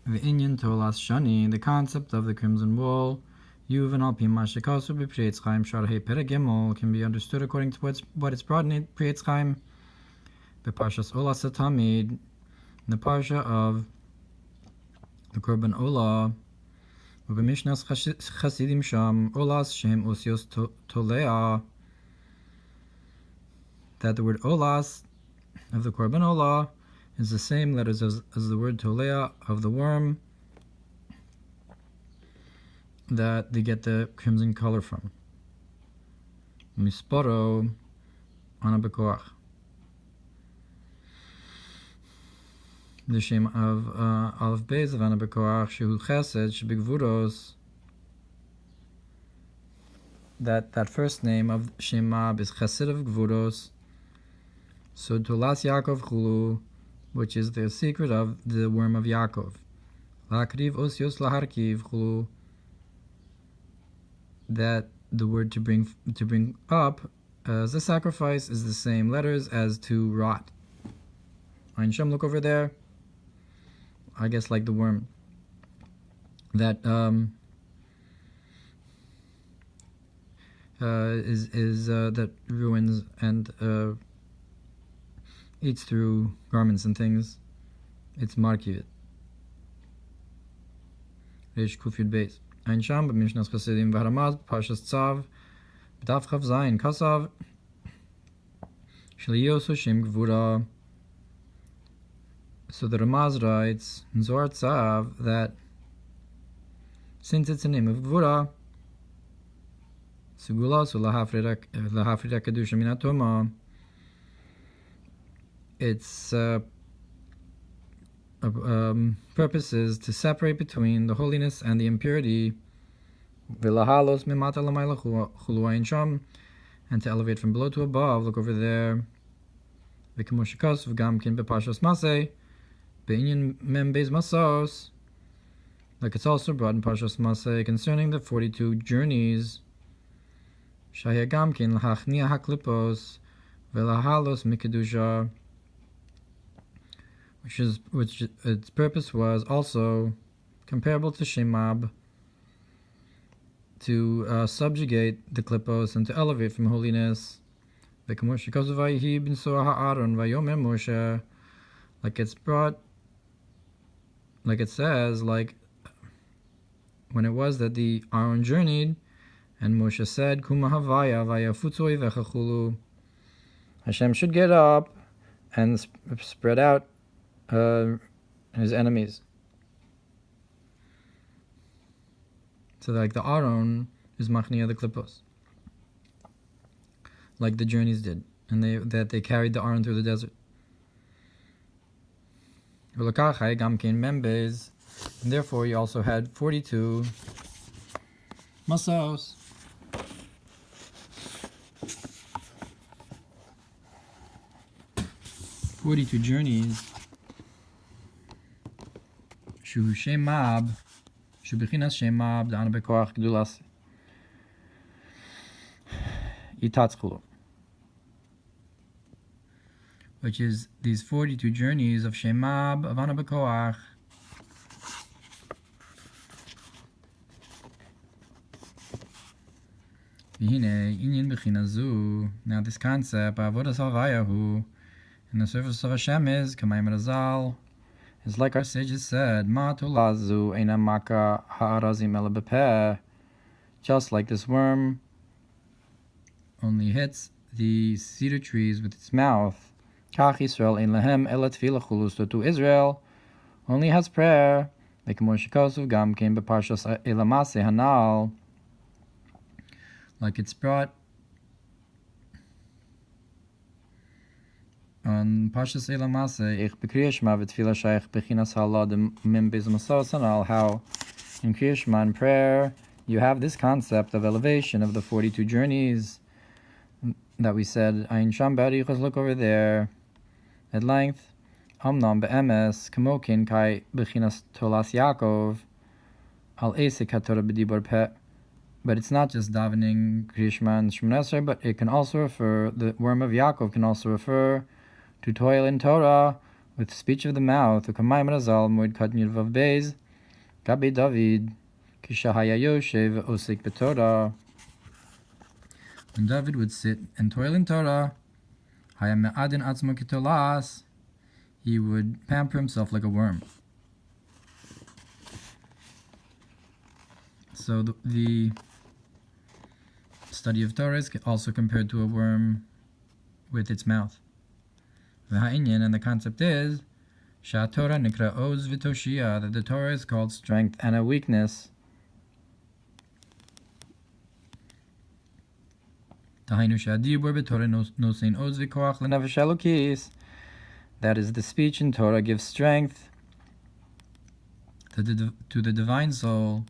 V'inyan tolas shani, the concept of the crimson wool, Yuvan al pim mashikasu b'Prietz Chaim Sharhei Peragimel, can be understood according to what it's brought in Prietz Chaim, Parshas Ola Satamid, the parsha of the Korban Ola, Ubemishnas Chasidim Sham, Olas Shem Osios Tolea, that the word Olas of the Korban Ola is the same letters as the word Tolea of the worm that they get the crimson color from. Misporo Anabekoach. The Shem of Aleph Beis of Anabekoach, Shehu Chesed, Shebigvuros, that first name of Shemab is Chesed of Gvuros. So Tolas Yaakov Chulu, which is the secret of the worm of Yaakov. Lakriv Osios Laharkiv Chulu, that the word to bring up as a sacrifice is the same letters as to rot. Ein Shem, look over there. I guess like the worm that that ruins and eats through garments and things. It's markivit. Reish Kuf Yud Beis. Ein Sham b'Mishnas Chasidim v'Haramaz Parshas Tzav b'Daf Chav Zayin Kasav Shliyos Hoshim Gvura. So the Ramaz writes in Zohar Tzav that since it's a name of Gvura, Segulas Lahafrida Kedusha Minatoma, its purpose is to separate between the holiness and the impurity, Vilahalos Mimata Lamayla Chuluayin Sham, and to elevate from below to above. Look over there. V'kamoshikos v'gamkin b'Parshas Maseh b'inyan mem beis masos, like it's also brought in Parshas Maseh concerning the 42 journeys. Shaya gamkin l'hachnia haklipos v'lahalos mikedusha, which its purpose was also comparable to Shemab, to subjugate the klipos and to elevate from holiness. Like it's brought, like it says, like when it was that the Aaron journeyed, and Moshe said, Kuma havaya vaya futzoi vechachulu, Hashem should get up and spread out his enemies. So like the Aaron is machnia the klipos, like the journeys did, and they carried the Aaron through the desert. And therefore you also had 42 masos. 42 journeys. Shu Shemab, Shu Bechinas Shemab, Da'ana Bekoach Gdulas Yitatzchulu, which is these 42 journeys of Shemab, of Ana Bekoach, V'hine, Inyan Bechinazu. Now this concept, Avodas Havayahu, in the service of Hashem is, Kamayim Razal, is like our sages said, Ma tulazu eina maka ha'arazim ela bepeh, just like this worm only hits the cedar trees with its mouth. Kach Yisrael ein lahem ela tefillah chulus, so to Israel only has prayer. Like Moshe Kosuv Gam came b'Parshas Elamase Hanal, like it's brought on Parshas Elamase, Ich b'Kriyas Shema v'tefillah shaykh b'chinas halad mim bez masos Hanal, how in Kriyas Shema in prayer you have this concept of elevation of the 42 journeys that we said. Ayin Sham B'Arichos, look over there at length. Amnam be'emes kamokin kai b'chinas tolas Yaakov al esek haTorah b'dibur peh. But it's not just davening Kriyas Shema and Shemoneh Esrei, but it can also refer, the worm of Yaakov can also refer to toil in Torah, with speech of the mouth, Ukamayim Razal, Moed Kadmir Vav Beis, Gabi David, Kishahaya Yoshev, Osik B'Torah. When David would sit and toil in Torah, Hayam Me'adin Atzmo Kitolas, he would pamper himself like a worm. So the study of Torah is also compared to a worm with its mouth. And the concept is Torah nikra oz v'toshia, that the Torah is called strength and a weakness. That is, the speech in Torah gives strength to the divine soul.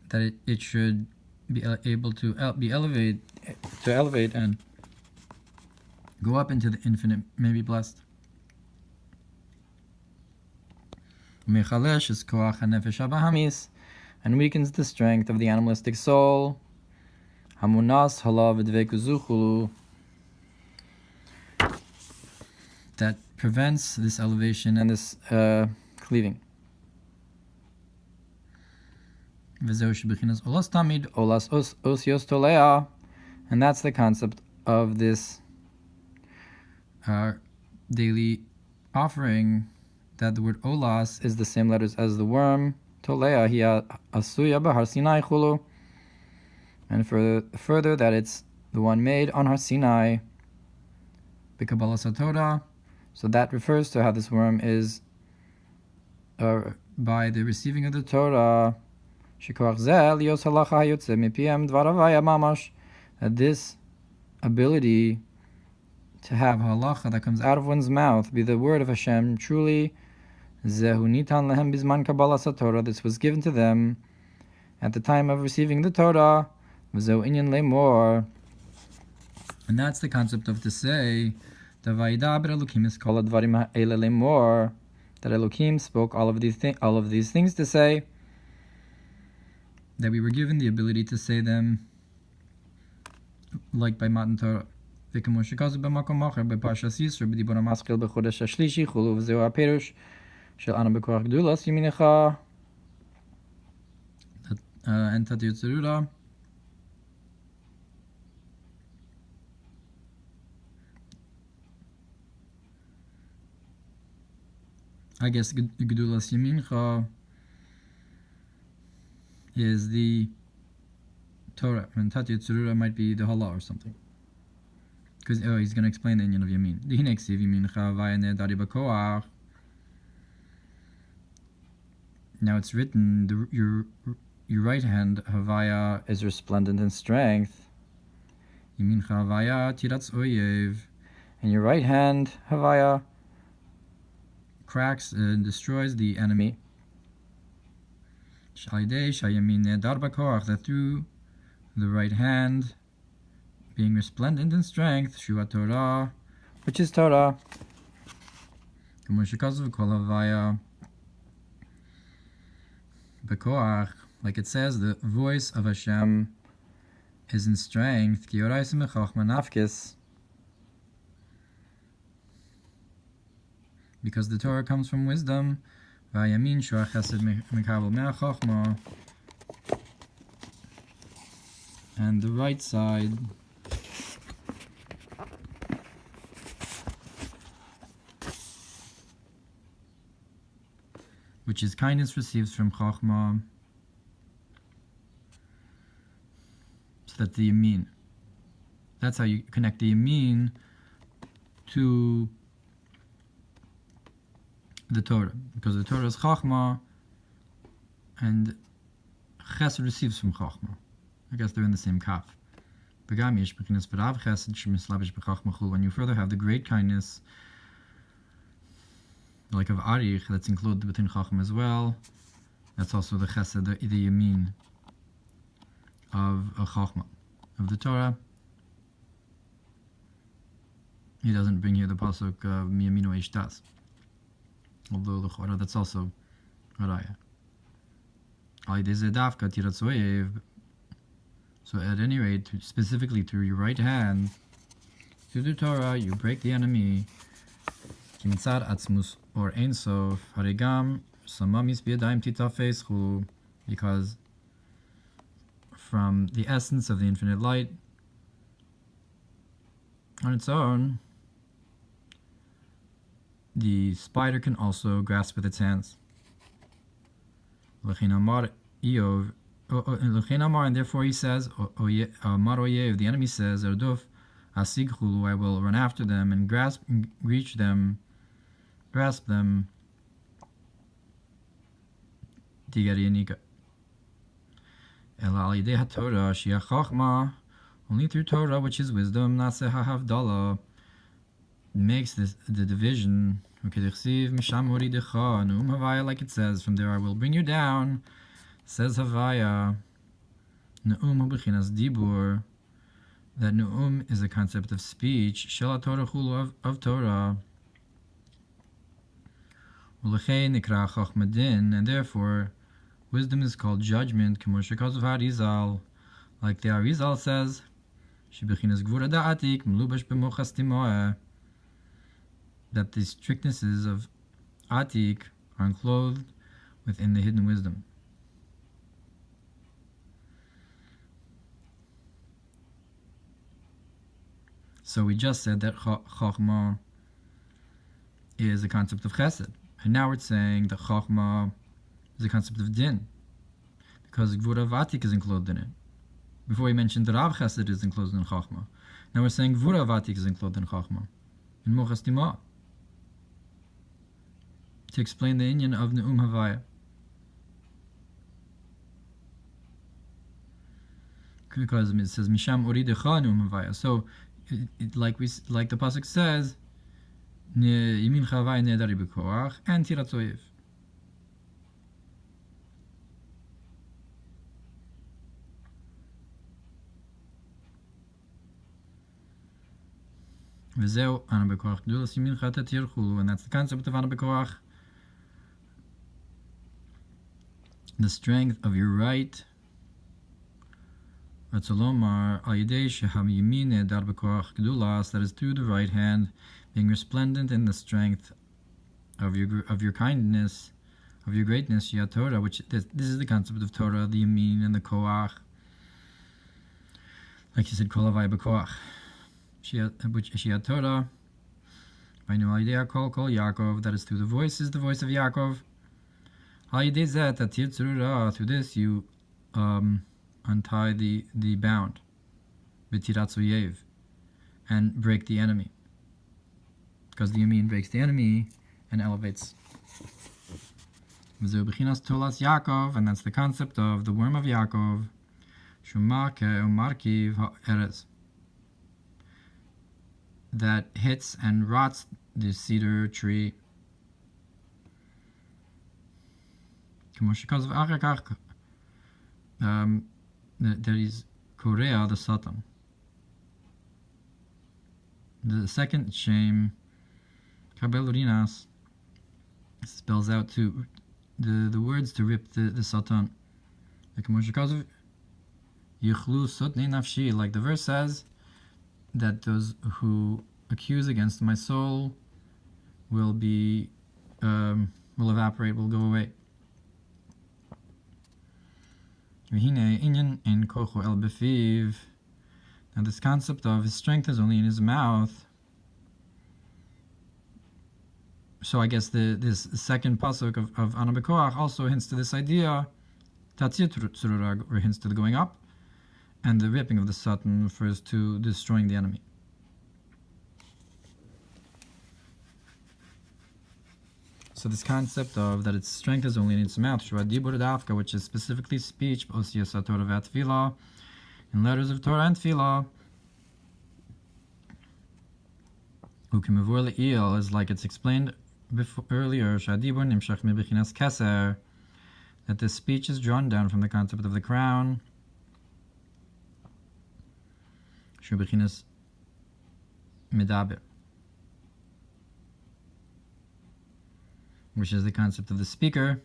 That it should be able to elevate and go up into the infinite, may be blessed. And weakens the strength of the animalistic soul. That prevents this elevation and this cleaving. And that's the concept of this daily offering, that the word olas is the same letters as the worm. Tolea hiya asuya b'Har Sinai chulu. And further that it's the one made on Har Sinai, b'Kabbalas HaTorah. So that refers to how this worm is by the receiving of the Torah. That this ability to have halacha that comes out of one's mouth be the word of Hashem truly. This was given to them at the time of receiving the Torah. And that's the concept of to say that Elohim spoke all of these things to say, that we were given the ability to say them, like by Matan Torah. By Parshas Yisro, b'dibur hamaskil b'chodesh hashlishi chulu, v'zeu haperush shel anu b'koach gdulas yiminecha and Tatir Tzerura. I guess Gdulas Yamincha is the Torah, and Tatir Tzerura might be the Hala or something. Because he's going to explain the Inyan of Yamin. Now it's written, your right hand Havaya is resplendent in strength. Yamincha Havaya Tiratz Oyev, and your right hand Havaya cracks and destroys the enemy. That through the right hand, being resplendent in strength, Shiur Torah, which is Torah, like it says, the voice of Hashem is in strength, because the Torah comes from wisdom, and the right side which is kindness receives from Chachma. So that the Yamin, that's how you connect the Yamin to the Torah, because the Torah is Chachma and Chesed receives from Chachma. I guess they're in the same kaf. When you further have the great kindness, like of Arich, that's included within Chachma as well, that's also the Chesed, the Yamin of a Chachma, of the Torah. He doesn't bring here the pasuk Miyaminu Eishtas, although the Chorah, that's also Haraya. So at any rate, specifically through your right hand, through the Torah you break the enemy. כי מצד עצמוס אור אין סוף, הרי גם סממיס בידיים תתפסחו, because from the essence of the infinite light on its own, the spider can also grasp with its hands. L'chein amar Eov, l'chein amar, and therefore he says, Amar Oyev, the enemy says, Erduf asigchulu, I will run after them and grasp them. Tigarianika. El alidei haTorah shia chachma, only through Torah, which is wisdom, naseh ha'havdala, makes this the division. Ukedichsiv misham horidecha, nu'um havaya, like it says, from there I will bring you down. Says Havaya, nu'um hu b'chinas dibur, that nu'um is a concept of speech, shel haTorah chulu, of Torah. U'lechein nikra chachma din, and therefore wisdom is called judgment, k'moshekaz of Harizal, like the Arizal says, shebechinas gvura da'atik mlubash b'mochas timoeh, that the strictnesses of Atik are enclosed within the hidden wisdom. So we just said that Chachma is a concept of Chesed, and now we're saying that Chachma is a concept of Din, because Gvura of Atik is enclosed in it. Before we mentioned that Rav Chesed is enclosed in Chachma. Now we're saying Gvura of Atik is enclosed in Chachma, in Mochas Timah, to explain the inyan of Ne'um Havaya. Because it says Misham Oridecha Ne'um Havaya. So, like the pasuk says, Yimin Chavai Nedari B'Koach and Tiratzoyev. V'zeu Ana B'Koach Gdulas Yimin Chata Tirchulu, and that's the concept of Ana B'Koach. The strength of your right, Ratzolomar, Ayidei Sheham Yimine Dar B'Koach Gdulas, that is through the right hand, being resplendent in the strength of your kindness, of your greatness, Shia Torah, which this is the concept of Torah, the Yamin and the Koach. Like you said, Kol Havai B'Koach. Which Shia Torah, Vainu Ayidei Kol Yaakov, that is through the voice of Yaakov. Through this you untie the bound, and break the enemy, because the Yamin breaks the enemy and elevates. And that's the concept of the worm of Yaakov, that hits and rots the cedar tree. Because of there is Korea, the Satan. The second shame, Kabelurinas, spells out to the words to rip the Satan. Because of Yichlu Sotnei Nafshi, like the verse says, that those who accuse against my soul will evaporate, will go away. Now this concept of his strength is only in his mouth. So I guess this second pasuk of Ana B'Koach also hints to this idea. Tatzir Tzurura hints to the going up, and the ripping of the Satan refers to destroying the enemy. So this concept of that its strength is only in its mouth, which is specifically speech, in letters of Torah and Tefillah, is like it's explained earlier, that the speech is drawn down from the concept of the crown, medaber, which is the concept of the speaker.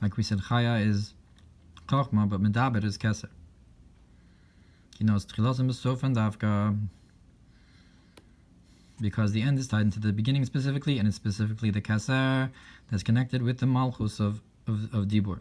Like we said, Chaya is Chochma, but Medaber is Keser. He knows Tchilos and Besof and Davka. because the end is tied into the beginning specifically, and it's specifically the kaser that's connected with the malchus of dibur.